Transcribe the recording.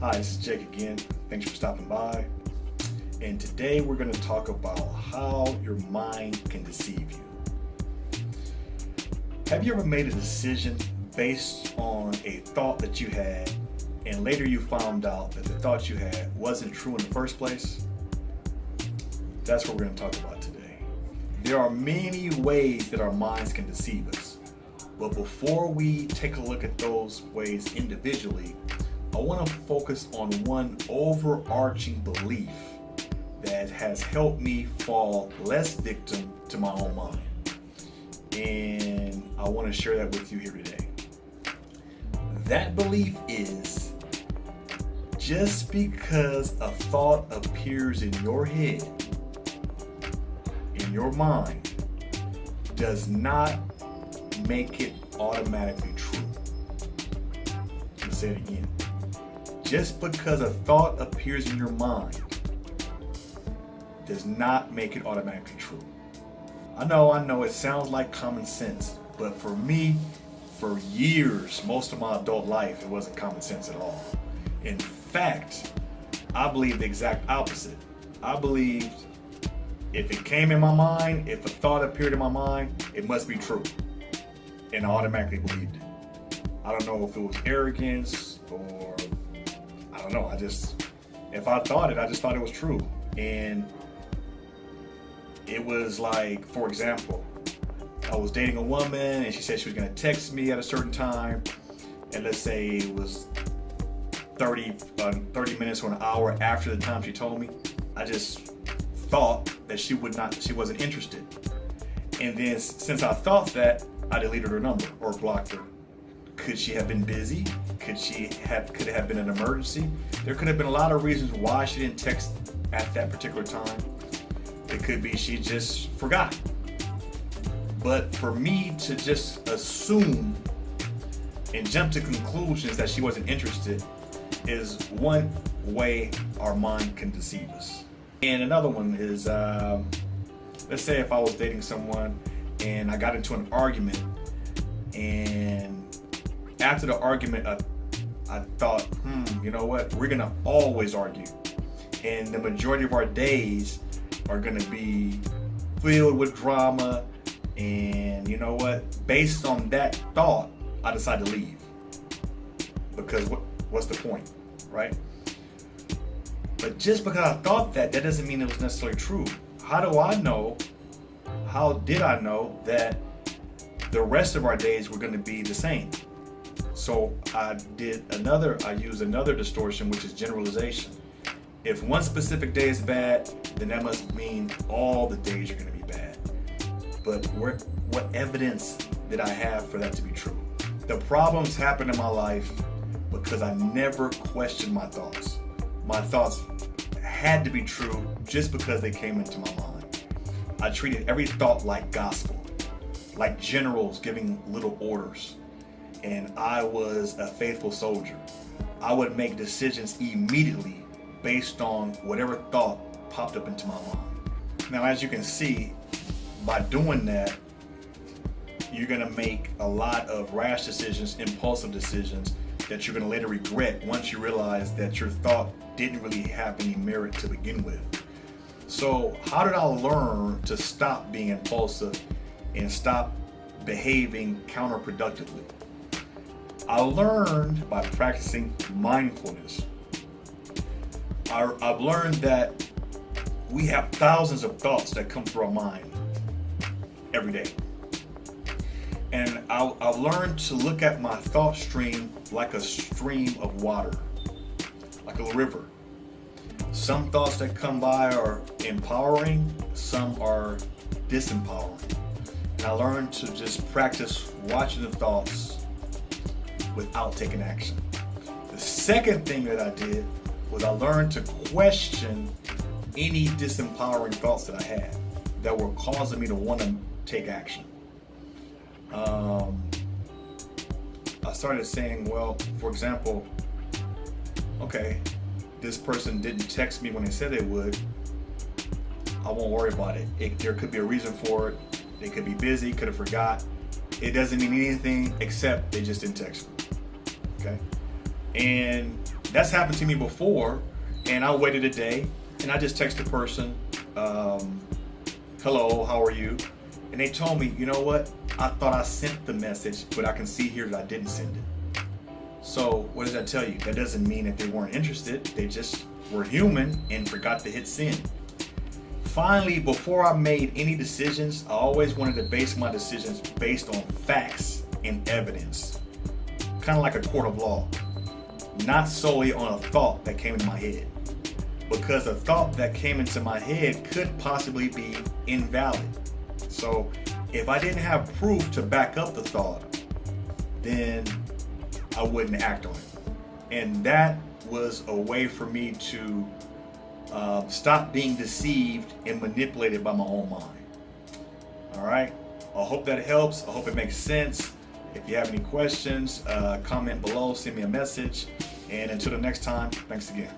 Hi, this is Jake again. Thanks for stopping by. And today we're going to talk about how your mind can deceive you. Have you ever made a decision based on a thought that you had, and later you found out that the thought you had wasn't true in the first place? That's what we're going to talk about today. There are many ways that our minds can deceive us. But before we take a look at those ways individually, I want to focus on one overarching belief that has helped me fall less victim to my own mind. And I want to share that with you here today. That belief is, just because a thought appears in your head, in your mind, does not make it automatically true. Let me say it again. Just because a thought appears in your mind does not make it automatically true. I know, it sounds like common sense, but for me, for years, most of my adult life, it wasn't common sense at all. In fact, I believed the exact opposite. I believed if it came in my mind, if a thought appeared in my mind, it must be true. And I automatically believed it. I don't know if it was arrogance or I don't know. If I thought it, I just thought it was true. And it was like, for example, I was dating a woman and she said she was going to text me at a certain time. And let's say it was 30 minutes or an hour after the time she told me. I just thought that she wasn't interested. And then since I thought that, I deleted her number or blocked her. Could she have been busy? Could it have been an emergency? There could have been a lot of reasons why she didn't text at that particular time. It could be she just forgot. But for me to just assume and jump to conclusions that she wasn't interested is one way our mind can deceive us. And another one is, let's say if I was dating someone and I got into an argument, and after the argument, I thought, you know what? We're gonna always argue, and the majority of our days are gonna be filled with drama. And you know what? Based on that thought, I decided to leave, because what's the point, right? But just because I thought that doesn't mean it was necessarily true. How did I know that the rest of our days were going to be the same? So I used another distortion, which is generalization. If one specific day is bad, then that must mean all the days are going to be bad. But what evidence did I have for that to be true? The problems happened in my life because I never questioned my thoughts. My thoughts had to be true just because they came into my mind. I treated every thought like gospel, like generals giving little orders. And I was a faithful soldier. I would make decisions immediately based on whatever thought popped up into my mind. Now, as you can see, by doing that, you're gonna make a lot of rash decisions, impulsive decisions that you're gonna later regret once you realize that your thought didn't really have any merit to begin with. So how did I learn to stop being impulsive and stop behaving counterproductively? I learned by practicing mindfulness. I've learned that we have thousands of thoughts that come through our mind every day. And I've learned to look at my thought stream like a stream of water, like a river. Some thoughts that come by are empowering, some are disempowering. And I learned to just practice watching the thoughts without taking action. The second thing that I did was I learned to question any disempowering thoughts that I had that were causing me to want to take action. I started saying, well, for example, okay, this person didn't text me when they said they would. I won't worry about it. There could be a reason for it. They could be busy, could have forgot. It doesn't mean anything except they just didn't text me. Okay? And that's happened to me before, and I waited a day and I just text the person, hello, how are you? And they told me, you know what? I thought I sent the message, but I can see here that I didn't send it. So what does that tell you? That doesn't mean that they weren't interested. They just were human and forgot to hit send. Finally, before I made any decisions, I always wanted to base my decisions based on facts and evidence. Kind of like a court of law. Not solely on a thought that came into my head. Because a thought that came into my head could possibly be invalid. So if I didn't have proof to back up the thought, then I wouldn't act on it. And that was a way for me to stop being deceived and manipulated by my own mind. All right. I hope that helps. I hope it makes sense. If you have any questions, comment below, send me a message. And until the next time, thanks again.